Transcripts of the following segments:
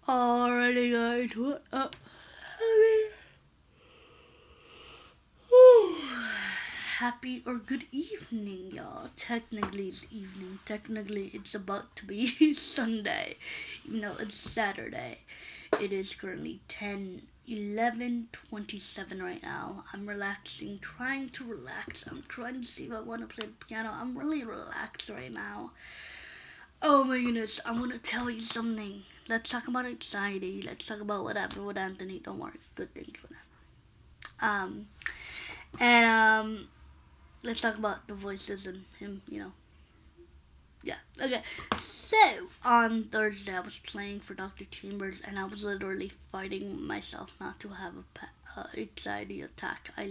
Alrighty guys, what up? Happy or good evening, y'all. Technically it's evening. Technically it's about to be Sunday. Even though it's Saturday. It is currently 10:11:27 right now. I'm relaxing, trying to relax. I'm trying to see if I want to play the piano. I'm really relaxed right now. Oh my goodness, I'm gonna tell you something. Let's talk about anxiety. Let's talk about what happened with Anthony. Don't worry, good things will happen. And let's talk about the voices and him. Yeah. Okay. So on Thursday, I was playing for Dr. Chambers, and I was literally fighting myself not to have a anxiety attack. I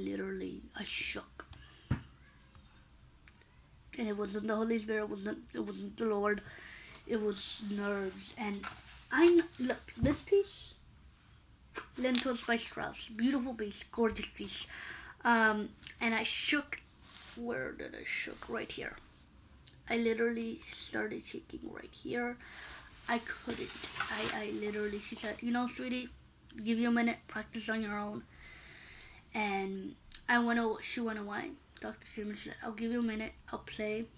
shook, and it wasn't the Holy Spirit. It wasn't the Lord. It was nerves. And look, this piece, Lentils by Strauss, beautiful piece, gorgeous piece. And I shook. Where did I shook? Right here. I literally started shaking right here. I couldn't. I literally. She said, sweetie, give you a minute, practice on your own. And she went away. Dr. Chambers said, I'll give you a minute. I'll play.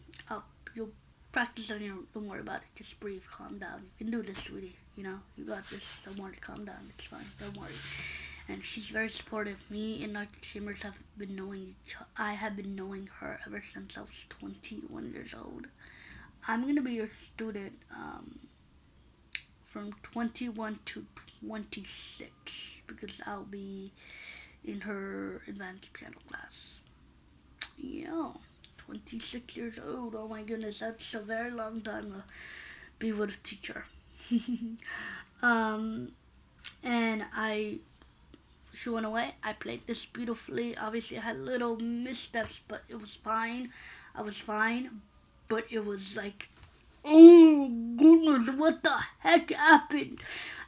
You'll practice on your own. Don't worry about it. Just breathe. Calm down. You can do this, sweetie. You got this. Don't worry. Calm down. It's fine. Don't worry. And she's very supportive. Me and Dr. Chambers have been knowing each other. I have been knowing her ever since I was 21 years old. I'm going to be your student from 21 to 26 because I'll be in her advanced piano class. Yeah, 26 years old. Oh my goodness, that's a very long time to be with a teacher. And she went away. I played this beautifully. Obviously, I had little missteps, but it was fine. I was fine, but it was like, oh goodness, what the heck happened?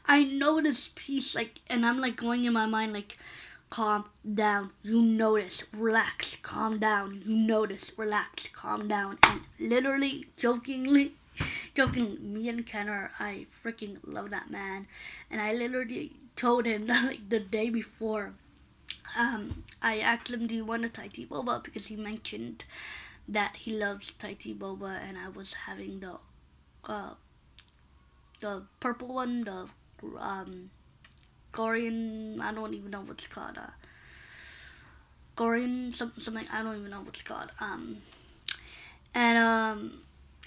I know this piece, and I'm going in my mind, calm down, you notice, relax, calm down, you notice, relax, calm down. And literally, jokingly, me and Kenner, I freaking love that man. And I literally told him that, the day before, I asked him, do you want a Thai tea boba? Because he mentioned that he loves Thai tea boba, and I was having the purple one, the Korean, I don't even know what's called, Korean, something, I don't even know what's called, and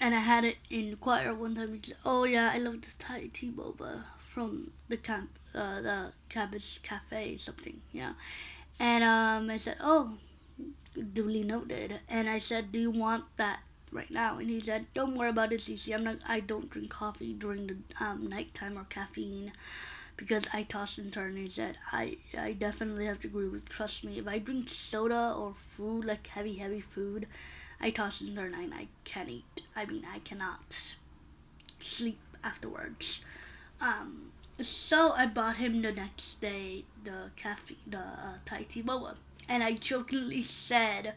I had it in choir one time. He said, oh yeah, I love this Thai tea boba from the campus cafe, something, yeah. And I said, oh, duly noted. And I said, do you want that right now? And he said, don't worry about it, Cece. I don't drink coffee during the nighttime or caffeine because I toss and turn. He said, I definitely have to agree with. Trust me, if I drink soda or food, like heavy food, I toss and turn and I can't eat. I cannot sleep afterwards. So I bought him the next day the Thai tea boba, and I jokingly said,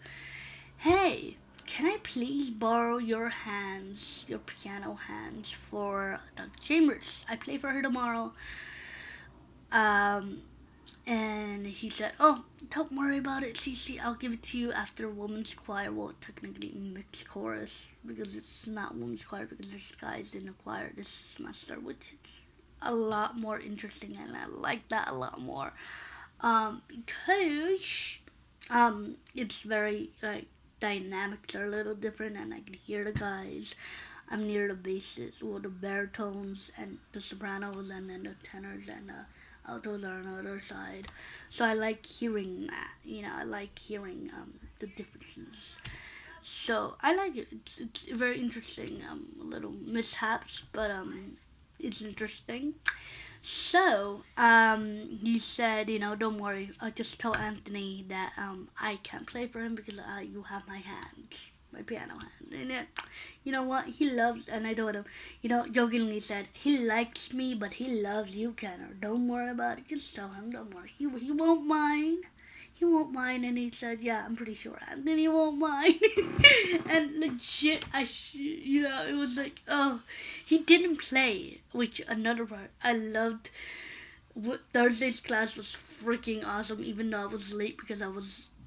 "Hey, can I please borrow your piano hands for Dr. Chambers? I play for her tomorrow." And he said, oh, don't worry about it, Cece. I'll give it to you after women's choir. Well, technically mixed chorus, because it's not women's choir, because there's guys in the choir this semester, which is a lot more interesting, and I like that a lot more. Because it's very, dynamics are a little different, and I can hear the guys. I'm near the basses, the baritones, and the sopranos, and then the tenors, and the altos are on the other side. So I like hearing that. I like hearing the differences. So I like it. It's very interesting. Little mishaps, but it's interesting. So he said, don't worry. I'll just tell Anthony that I can't play for him because you have my hands. My piano hands. And you know what? He loves, and I told him, jokingly said, he likes me, but he loves you, Kenner. Don't worry about it. Just tell him, don't worry. He won't mind. he won't mind. And he said, yeah, I'm pretty sure Anthony won't mind. And legit, it was like, oh, he didn't play, which another part. I loved Thursday's class was freaking awesome, even though I was late because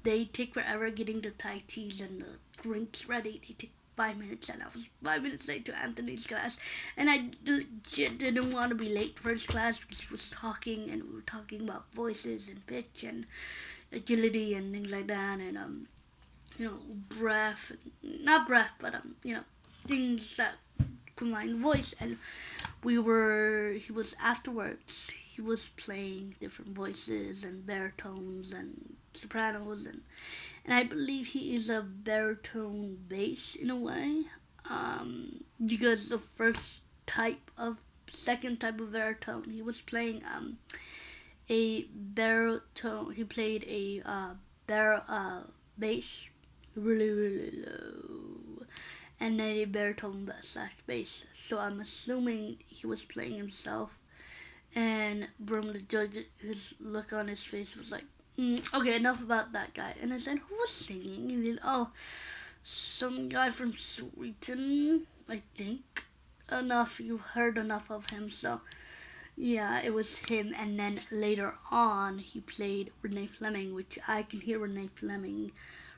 they take forever getting the Thai teas and the drinks ready. They take 5 minutes, and I was 5 minutes late to Anthony's class. And I legit didn't want to be late for his class because he was talking, and we were talking about voices and pitch and agility and things like that, and breath, not breath, but things that combine voice. And he was afterwards. He was playing different voices and baritones and sopranos, and I believe he is a baritone bass in a way, because the second type of baritone he was playing a baritone. He played a bass really really low, and then a baritone slash bass. So I'm assuming he was playing himself. And from the judge, his look on his face was like, okay, enough about that guy. And I said, who was singing? And he said, oh, some guy from Sweden, I think. You heard enough of him. So, yeah, it was him. And then later on, he played Renee Fleming, which I can hear Renee Fleming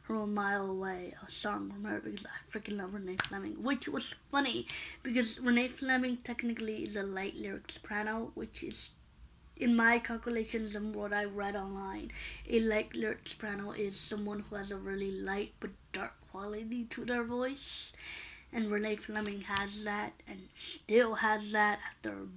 from a mile away, a song from her, because I freaking love Renee Fleming, which was funny because Renee Fleming technically is a light lyric soprano, which is, in my calculations and what I read online, a light lyric soprano is someone who has a really light but dark quality to their voice, and Renee Fleming has that and still has that after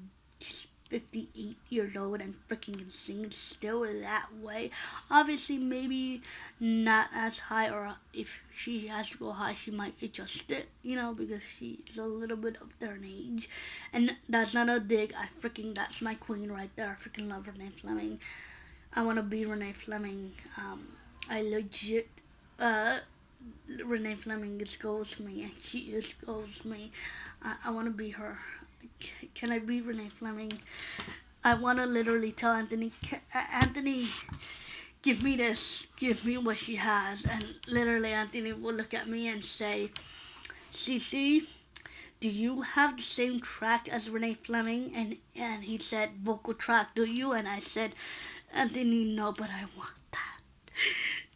58 years old and freaking can sing still that way. Obviously, maybe not as high, or if she has to go high, she might adjust it, because she's a little bit up there in age. And that's not a dig. That's my queen right there. I freaking love Renee Fleming. I want to be Renee Fleming. I legit, Renee Fleming is goals to me, and she is goals to me. I want to be her. Can I be Renee Fleming? I want to literally tell Anthony, Anthony, give me this, give me what she has. And literally Anthony will look at me and say, Cece, do you have the same track as Renee Fleming? And he said, vocal track, do you? And I said, Anthony, no, but I want that.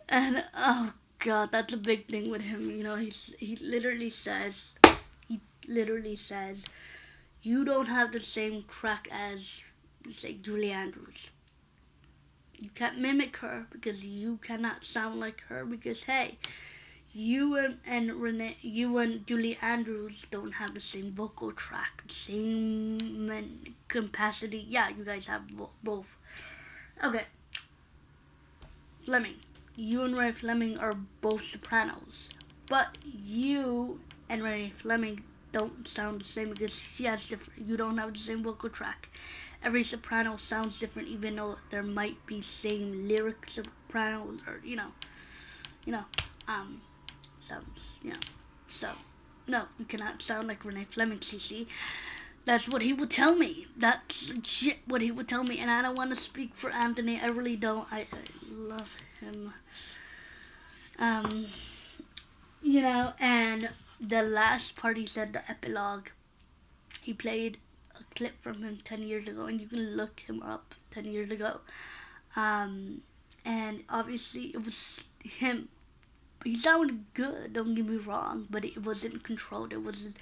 And oh God, that's a big thing with him. He literally says, you don't have the same track as, say, Julie Andrews. You can't mimic her because you cannot sound like her, because hey, you and Julie Andrews don't have the same vocal track, same capacity. Yeah, you guys have both. Okay, Fleming. You and Renee Fleming are both sopranos, but you and Renee Fleming don't sound the same because she has different. You don't have the same vocal track. Every soprano sounds different, even though there might be same lyric sopranos, or sounds. So no, you cannot sound like Renee Fleming, Cece. That's what he would tell me. That's legit what he would tell me, and I don't want to speak for Anthony. I really don't. I love him. And the last part, he said, the epilogue, he played a clip from him 10 years ago, and you can look him up 10 years ago. And obviously it was him. He sounded good, don't get me wrong, but it wasn't controlled. It was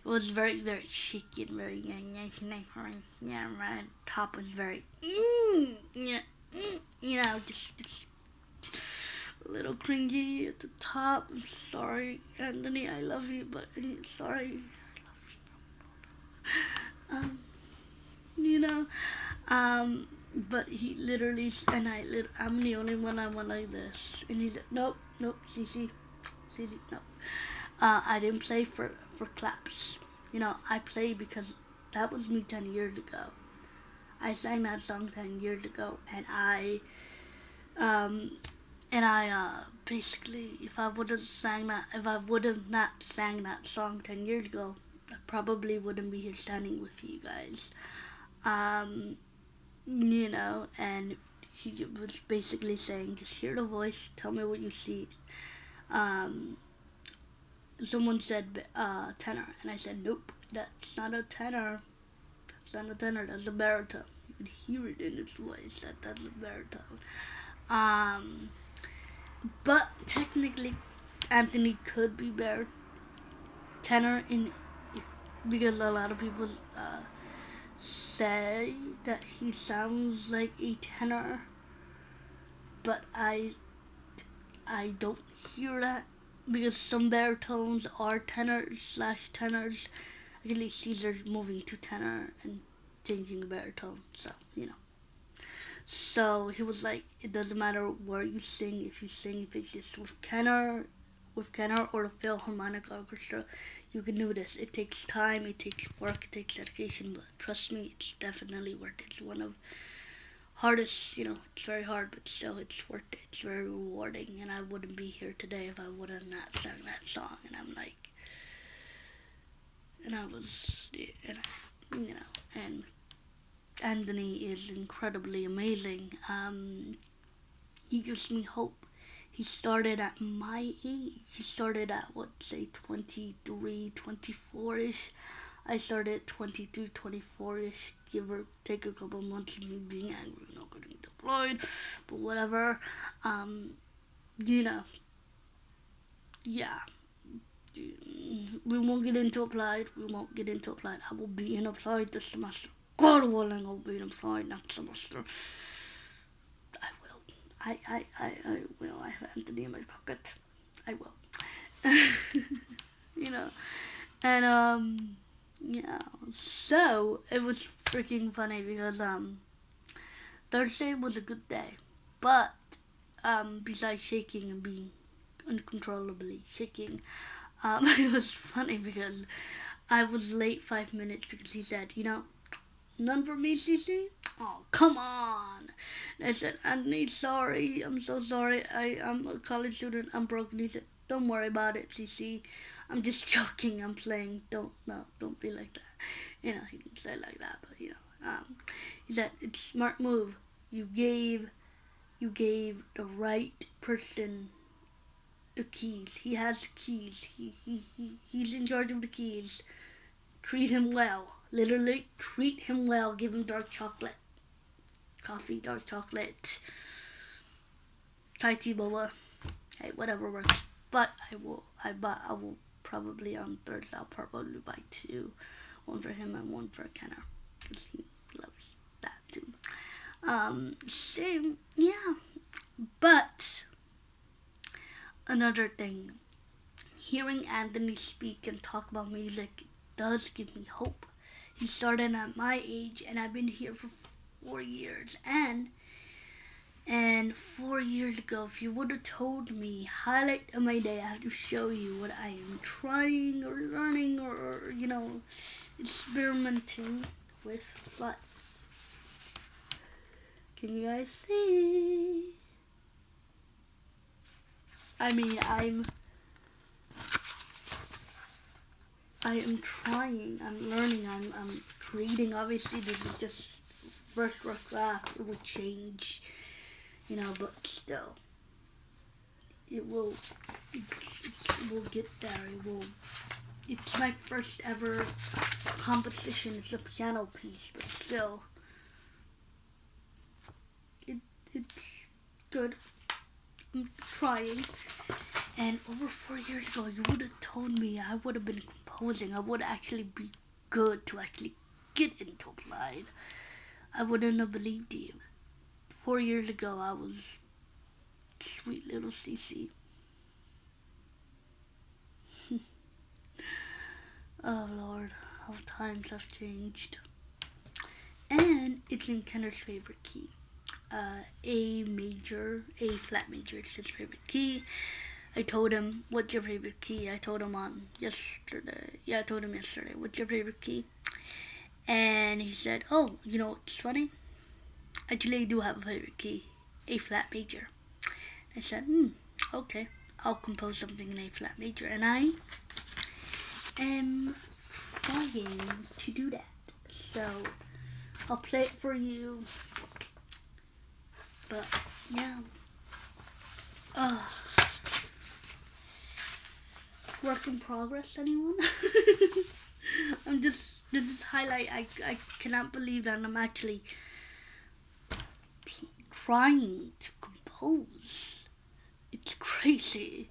very, very shaky and very, yeah, right. Top was very, just a little cringy at the top. I'm sorry, Anthony, I love you, but sorry, I love you. But he literally, and I'm the only one I want like this. And he said, nope, Cece, no. I didn't play for claps. I played because that was me 10 years ago. I sang that song 10 years ago, and I basically, if I would have not sang that song 10 years ago, I probably wouldn't be here standing with you guys. And he was basically saying, just hear the voice, tell me what you see. Someone said tenor, and I said, nope, that's not a tenor. That's not a tenor, that's a baritone. You could hear it in his voice that that's a baritone. But technically, Anthony could be tenor because a lot of people say that he sounds like a tenor, but I don't hear that because some baritones are tenors/tenors. Actually, Caesar's moving to tenor and changing the baritone, so So he was like, it doesn't matter where you sing, if it's just with tenor or the Philharmonic Orchestra, you can do this. It takes time, it takes work, it takes dedication, but trust me, it's definitely worth it. It's one of hardest, it's very hard, but still it's worth it. It's very rewarding, and I wouldn't be here today if I would have not sung that song. And I'm like, and I was, and Anthony is incredibly amazing. He gives me hope. He started at my age. He started at, say 23, 24-ish. I started 23, 24-ish, give or take a couple months of me being angry, not getting deployed, but whatever. Yeah. We won't get into applied. I will be in applied this semester. God willing, I'll be in applied next semester. I will. I will. I have Anthony in my pocket. I will. And yeah. So it was freaking funny because Thursday was a good day, but besides shaking and being uncontrollably shaking, it was funny because I was late 5 minutes because he said, none for me, CC? Oh, come on. And I said, Anthony, sorry. I'm so sorry. I'm a college student. I'm broken. He said, don't worry about it, CC. I'm just joking. I'm playing. Don't be like that. He didn't say it like that, but, he said, it's a smart move. You gave the right person the keys. He has the keys. He's in charge of the keys. Treat him well. Literally, treat him well. Give him dark chocolate. Coffee, dark chocolate. Thai tea boba. Hey, whatever works. But I will probably on Thursday, I'll probably buy 2. One for him and one for Kenner. Because he loves that too. So, yeah. But, another thing. Hearing Anthony speak and talk about music does give me hope. He started at my age, and I've been here for 4 years. And 4 years ago, if you would have told me, highlight of my day, I have to show you what I am trying or learning or experimenting with. But can you guys see? I mean, I am trying, I'm learning, I'm creating. Obviously, this is just first rough draft. It will change, but still, it will get there. It's my first ever composition. It's a piano piece, but still, it's good. I'm trying. And over 4 years ago, you would have told me I would have been composing. I would actually be good to actually get into applied. I wouldn't have believed you. 4 years ago, I was sweet little CC. Oh Lord, how times have changed. And it's in Kenner's favorite key. A flat major is his favorite key. I told him, what's your favorite key? I told him yesterday. Yeah, I told him yesterday, what's your favorite key? And he said, oh, what's funny? Actually, I do have a favorite key, A flat major. I said, okay, I'll compose something in A flat major. And I am trying to do that. So, I'll play it for you. But yeah. Work in progress, anyone? This is highlight. I cannot believe that I'm actually trying to compose. It's crazy.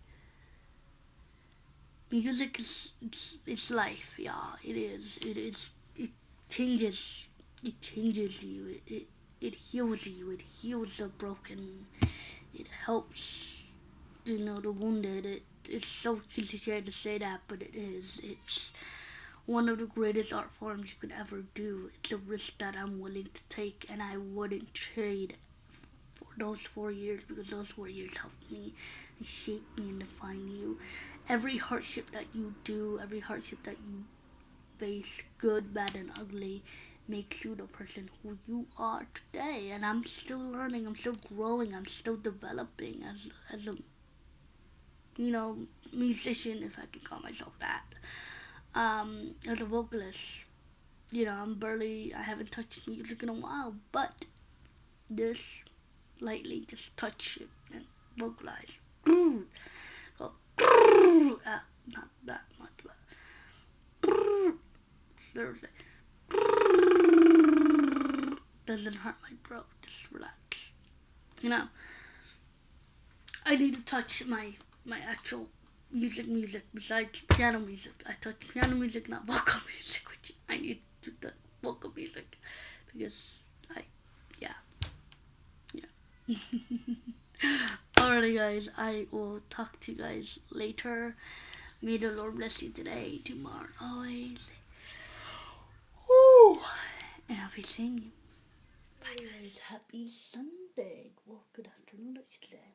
Music is it's life. Yeah, it is. It changes. It changes you. It heals you. It heals the broken. It helps, the wounded. It's so cliche to say that, but it is. It's one of the greatest art forms you could ever do. It's a risk that I'm willing to take, and I wouldn't trade for those 4 years, because those 4 years helped me and shaped me and defined you. Every hardship that you do, every hardship that you face, good, bad, and ugly, makes you the person who you are today. And I'm still learning, I'm still growing, I'm still developing as a musician, if I can call myself that. As a vocalist, I haven't touched music in a while, but this lightly just touch it and vocalize. Go, not that much, but seriously. Doesn't hurt my throat, just relax. I need to touch my actual music besides piano music. I touch piano music, not vocal music, which I need to touch vocal music because yeah. Alrighty guys, I will talk to you guys later. May the Lord bless you today, tomorrow, always. Woo! And I'll be seeing you. Bye guys, happy Sunday. Well, good afternoon, I should say.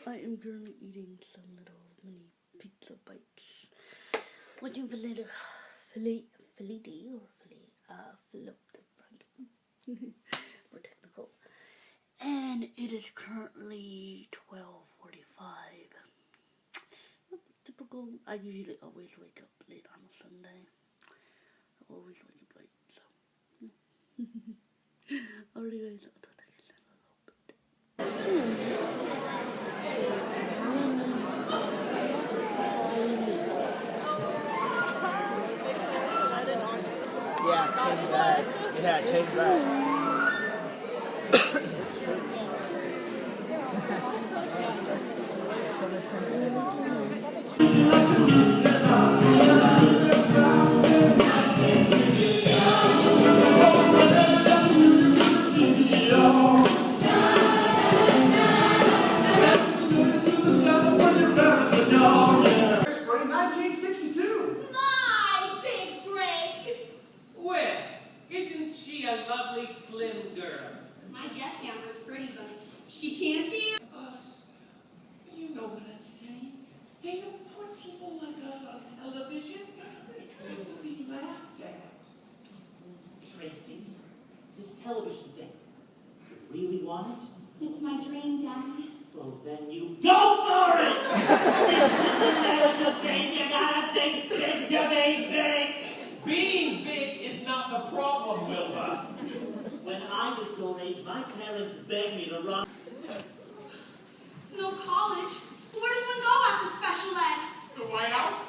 I am currently eating some little mini pizza bites. Watching for later Philly D or Philip the Frank. We're technical. And it is currently 12:45. Typical. I usually always wake up late on a Sunday. I always wake up late, so. Alright guys, I'll talk to you guys in a little bit. Yeah, change that. Yeah, change that. Television thing. You really want it? It's my dream, Daddy. Well, then you go for it! This is a medical thing. You gotta think big to be big. Being big is not the problem, Wilbur. When I was your age, my parents begged me to run. No college. Where does one go after special ed? The White House?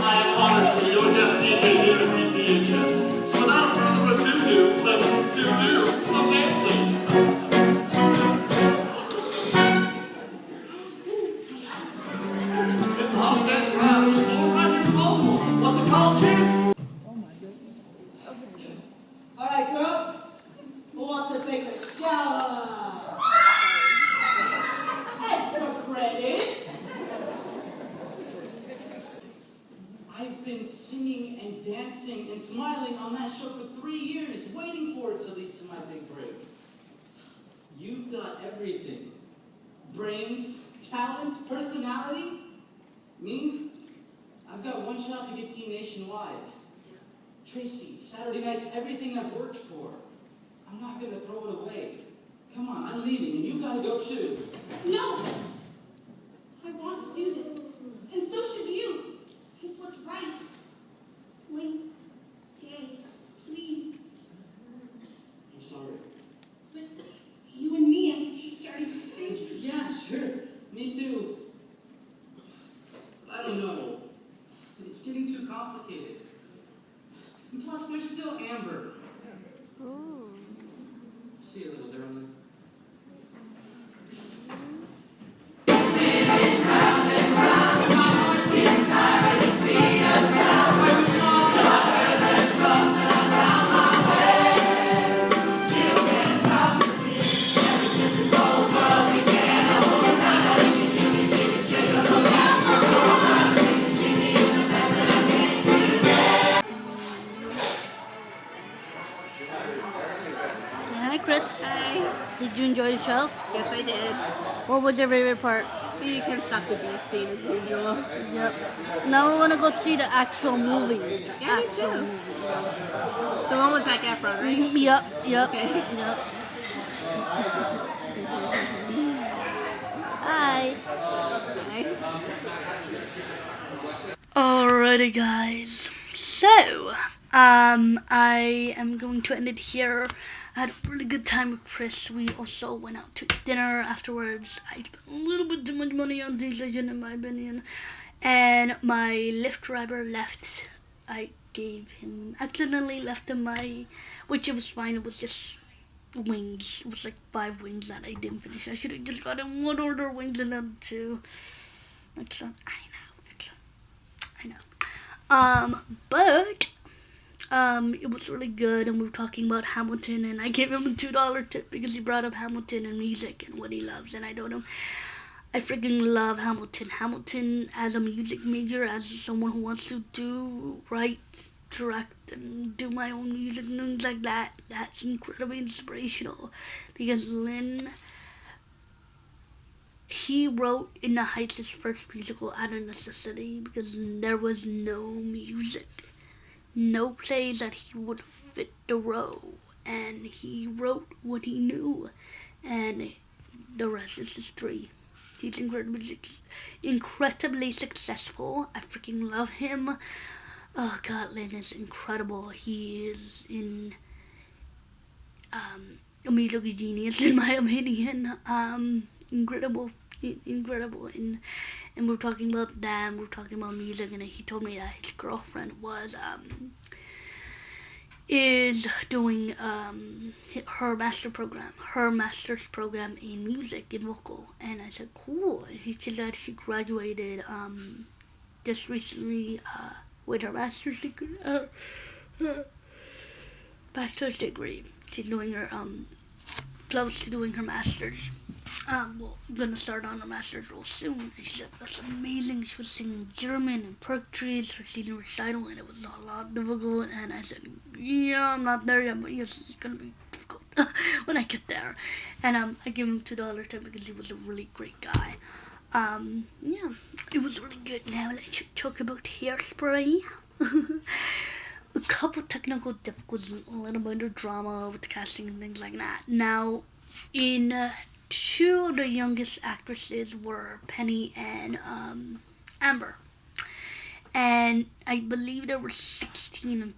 I honestly, you're just DJ here in VHS. So without further ado, let's do some dancing. It's the house dance round. All right, you're multiple. What's it called, kids? All right, girls. Who wants to take a shower? Extra credits. I've been singing and dancing and smiling on that show for 3 years, waiting for it to lead to my big break. You've got everything. Brains, talent, personality. Me? I've got one shot to get seen nationwide. Tracy, Saturday night's everything I've worked for. I'm not gonna throw it away. Come on, I'm leaving, and you gotta go too. No! I want to do this. And Me too. I don't know. It's getting too complicated. And plus, there's still Amber. See you, little darling. Say hi, Chris. Hi. Did you enjoy the show? Yes, I did. What was your favorite part? You can't stop the beat scene as usual. Yep. Now we want to go see the actual movie. Yeah, me Actual too. movie. The one with Zac Efron, right? Yep. Okay. Yep. Hi. Hi. Alrighty, guys. So, I am going to end it here. I had a really good time with Chris. We also went out to dinner afterwards. I spent a little bit too much money on television, in my opinion. And my Lyft driver left. I accidentally left him which it was fine. It was just wings. It was like 5 wings that I didn't finish. I should have just gotten 1 order of wings and then 2. Next time. I know. But it was really good, and we were talking about Hamilton, and I gave him a $2 tip because he brought up Hamilton and music and what he loves, and I told him I freaking love Hamilton. Hamilton as a music major, as someone who wants to write, direct, and do my own music and things like that. That's incredibly inspirational because he wrote In the Heights his first musical out of necessity because there was no music, no plays that he would fit the role, and he wrote what he knew, and the rest is history. He's incredibly successful. I freaking love him. Oh God, Lin is incredible. He is a musical genius in my opinion. Incredible, and we're talking about that, we're talking about music, and he told me that his girlfriend is doing her master's program in music, in vocal, and I said cool. And she said that she graduated just recently with her master's degree. She's doing her close to doing her master's. Gonna start on her master's real soon. And she said that's amazing. She was singing German and poetry, her senior recital, and it was a lot difficult. And I said, yeah, I'm not there yet, but yes, it's gonna be difficult when I get there. And I gave him $2 tip because he was a really great guy. Yeah, it was really good. Now let's talk about Hairspray. A couple technical difficulties, a little bit of drama with the casting and things like that. Now, two of the youngest actresses were Penny and Amber, and I believe they were 16 and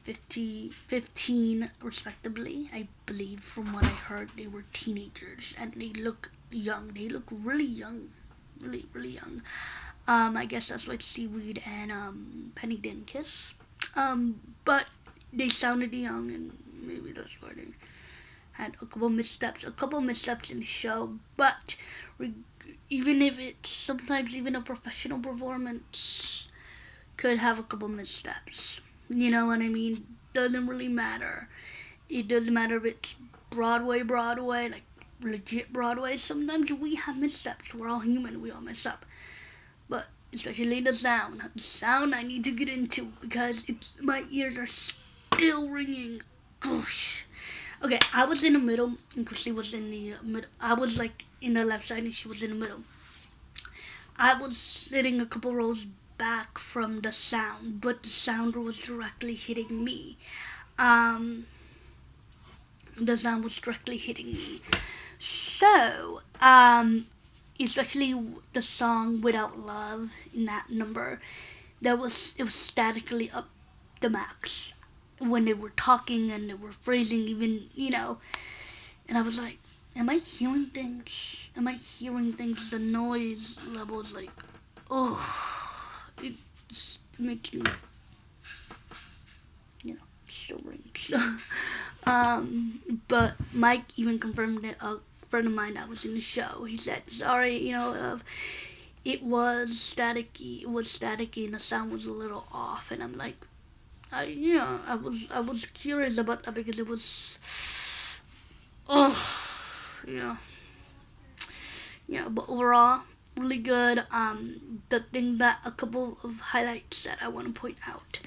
15 respectively. I believe, from what I heard, they were teenagers, and they look young. They look really young, really young. I guess that's why Seaweed and Penny didn't kiss. But they sounded young, and maybe that's why they had a couple missteps in the show. But even if it's sometimes even a professional performance could have a couple missteps. You know what I mean? Doesn't really matter. It doesn't matter if it's Broadway, like legit Broadway. Sometimes we have missteps. We're all human. We all mess up. But especially the sound I need to get into because my ears are still ringing. Gosh. Okay, I was in the middle and Chrissy was in the middle. I was like in the left side and she was in the middle. I was sitting a couple rows back from the sound, but the sound was directly hitting me. The sound was directly hitting me. So, especially the song Without Love in that number, it was statically up the max when they were talking and they were phrasing, even, and I was like, am I hearing things? Am I hearing things? The noise level is like, oh, it makes me, still rings. But Mike even confirmed it. A friend of mine that was in the show, he said, sorry, it was staticky. It was staticky, and the sound was a little off. And I'm like, I was curious about that because it was, oh, But overall, really good. A couple of highlights that I want to point out.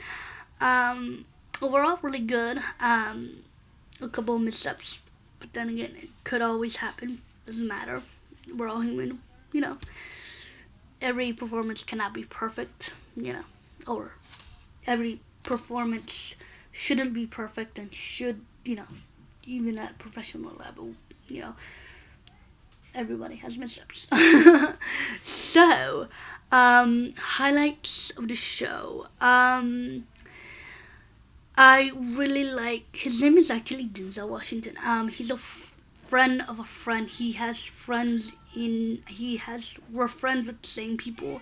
Overall, really good. A couple of missteps, but then again, it could always happen. Doesn't matter. We're all human. Every performance cannot be perfect. Or every performance shouldn't be perfect and should, even at professional level, everybody has missteps. So, highlights of the show. I really like, his name is actually Denzel Washington. He's a friend of a friend. We're friends with the same people.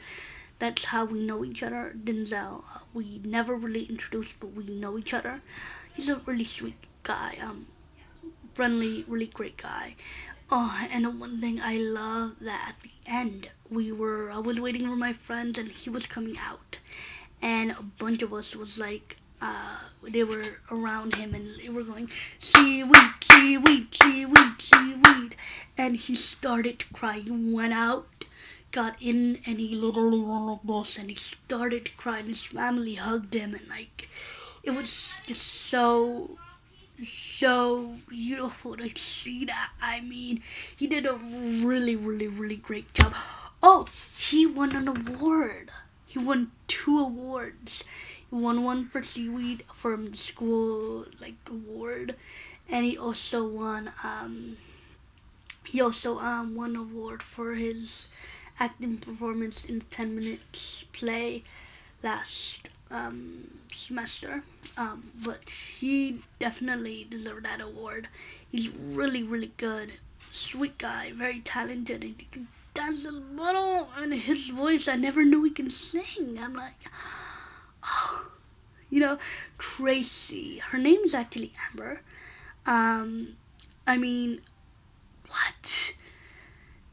That's how we know each other. Denzel, we never really introduced, but we know each other. He's a really sweet guy. Friendly, really great guy. Oh, and one thing I love that at the end, I was waiting for my friends and he was coming out. And a bunch of us was like, they were around him and they were going, seaweed, seaweed, seaweed, seaweed. And he started to cry. He went out, got in, and he literally went like this, and he started to cry, and his family hugged him, and it was just so beautiful to see that. I mean, he did a really, really, really great job. Oh, he won an award. He won 2 awards. He won one for Seaweed from the school award, and he also won won an award for his acting performance in the 10 minutes play last semester. But he definitely deserved that award. He's really, really good. Sweet guy, very talented, and he can dance a little, and his voice, I never knew he can sing. I'm like, oh. Tracy, her name is actually Amber. I mean, what?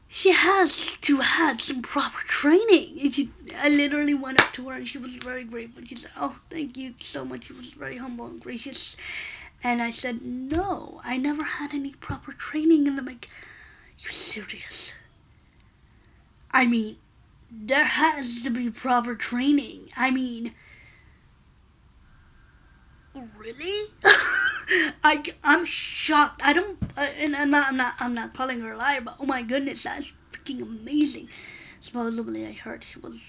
She has to have some proper training. And I literally went up to her and she was very grateful. She said, oh, thank you so much. She was very humble and gracious. And I said, no, I never had any proper training. And I'm like, you serious? I mean, there has to be proper training. I mean, really? I'm shocked. I don't, and I'm not calling her a liar, but oh my goodness, that's freaking amazing. Supposedly, I heard she was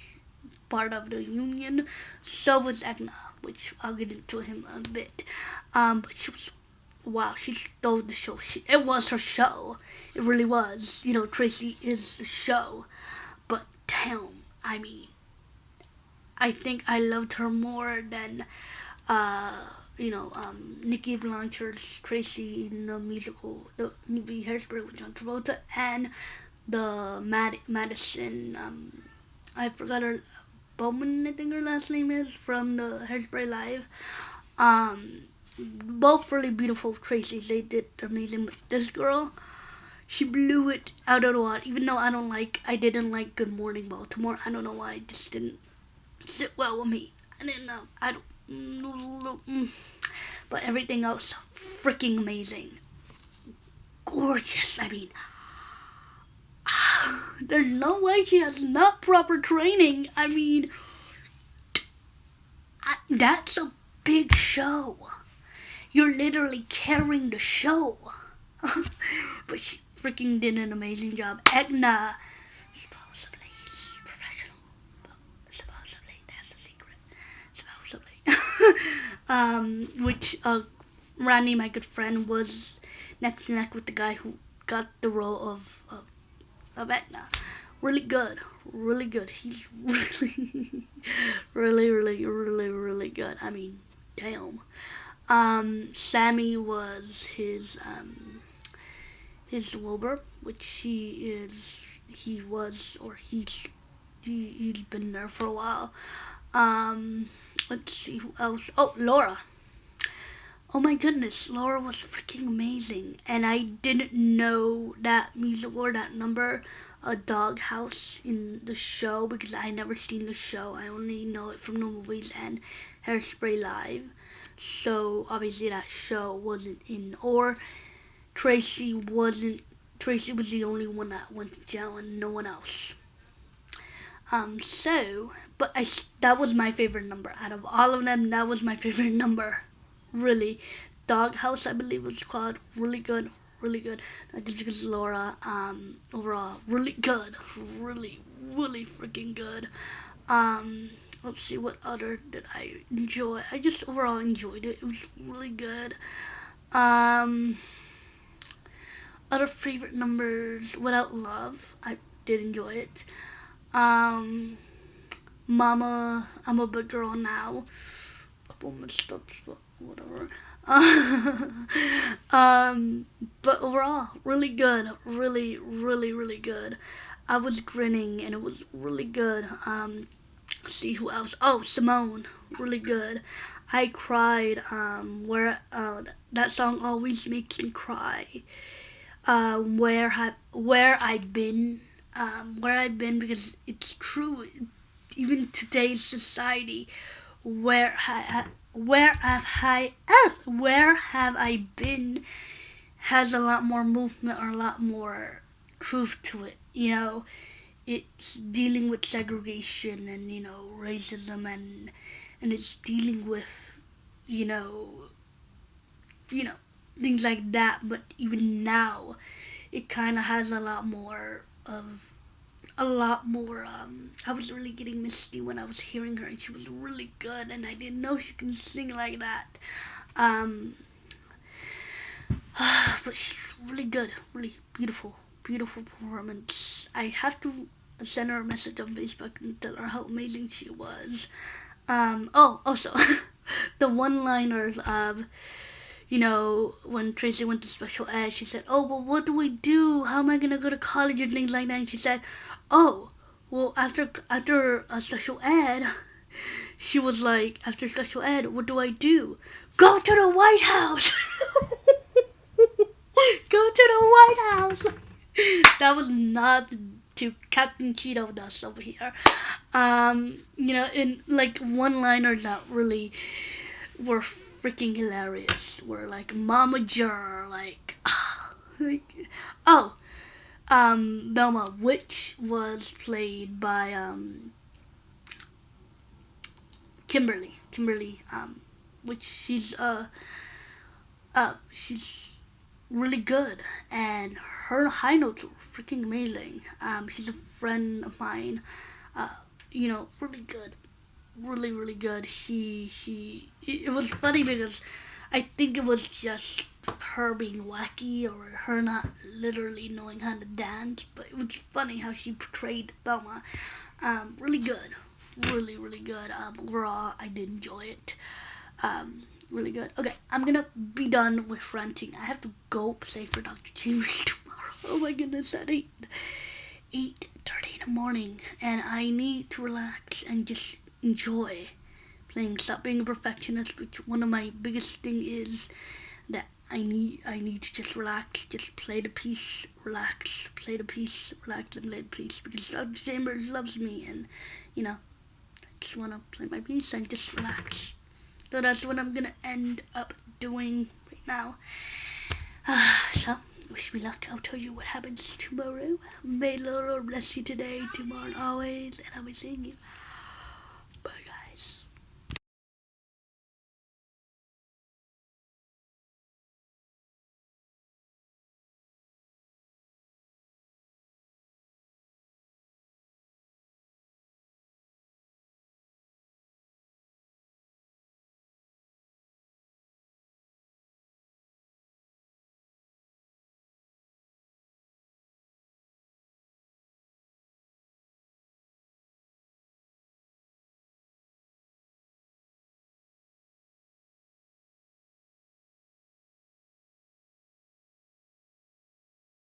part of the union. So was Agna, which I'll get into him a bit. But she stole the show. It was her show. It really was. Tracy is the show. But damn, I mean, I think I loved her more than Nikki Blanchard's Tracy in the movie Hairspray with John Travolta, and the Madison, I forgot her, Bowman, I think her last name is, from the Hairspray Live. Both really beautiful Tracys. They did amazing. But this girl, she blew it out of the water. Even though I didn't like Good Morning Baltimore. I don't know why. It just didn't sit well with me. I didn't know. But everything else, freaking amazing. Gorgeous. I mean, there's no way she has not proper training. I mean, that's a big show. You're literally carrying the show. But she freaking did an amazing job. Egna, supposedly he's professional. Supposedly, that's a secret. Supposedly. Which Randy, my good friend, was neck to neck with the guy who got the role of Egna. Really good. Really good. He's really, really, really, really, really good. I mean, damn. Sammy was his his Wilbur, which he's been there for a while. Let's see who else. Oh, Laura. Oh my goodness, Laura was freaking amazing, and I didn't know that music or that number, a Doghouse, in the show, because I never seen the show. I only know it from the movies and Hairspray Live. So obviously that show wasn't in, or Tracy was the only one that went to jail and no one else. That was my favorite number. Out of all of them, that was my favorite number. Really. Doghouse, I believe it was called. Really good. Really good. Not just because Laura, overall, really good. Really, really freaking good. Let's see, what other did I enjoy? I just overall enjoyed it. It was really good. Other favorite numbers, Without Love, I did enjoy it. Mama, I'm a Big Girl Now. Couple missteps, but whatever. But overall, really good. Really, really, really good. I was grinning, and it was really good. See who else? Oh, Simone, really good. I cried. That song always makes me cry. Where I've been, because it's true. Even today's society, where have I been, has a lot more movement or a lot more truth to it. It's dealing with segregation and racism, and it's dealing with things like that. But even now, it kind of has a lot more. I was really getting misty when I was hearing her, and she was really good, and I didn't know she could sing like that. But she's really good, really beautiful performance. I have to send her a message on Facebook and tell her how amazing she was. Also, the one-liners of, when Tracy went to special ed, she said, "Oh, well, what do we do? How am I gonna go to college?" and things like that. And she said, "Oh, well, after special ed," she was like, "After special ed, what do I do? Go to the White House." Go to the White House. That was not to Captain Cheeto dust over here. In like one-liners that really were freaking hilarious. Were like Mama Jur, Velma, which was played by Kimberly, which she's really good, and her high notes were freaking amazing. She's a friend of mine. Really good, really good. It was funny because I think it was just her being wacky or her not literally knowing how to dance, but it was funny how she portrayed Velma. Really good, really good. Overall, I did enjoy it. Really good. Okay, I'm gonna be done with ranting. I have to go play for Dr. James tomorrow. Oh my goodness, at 8:30 in the morning, and I need to relax and just enjoy playing. Stop being a perfectionist, which one of my biggest thing is that I need to just relax, just play the piece, relax, play the piece, relax, and play the piece, because Dr. Chambers loves me, and I just want to play my piece and just relax. So that's what I'm gonna end up doing right now. So, wish me luck. I'll tell you what happens tomorrow. May the Lord bless you today, tomorrow, and always, and I'll be seeing you. Bye, guys.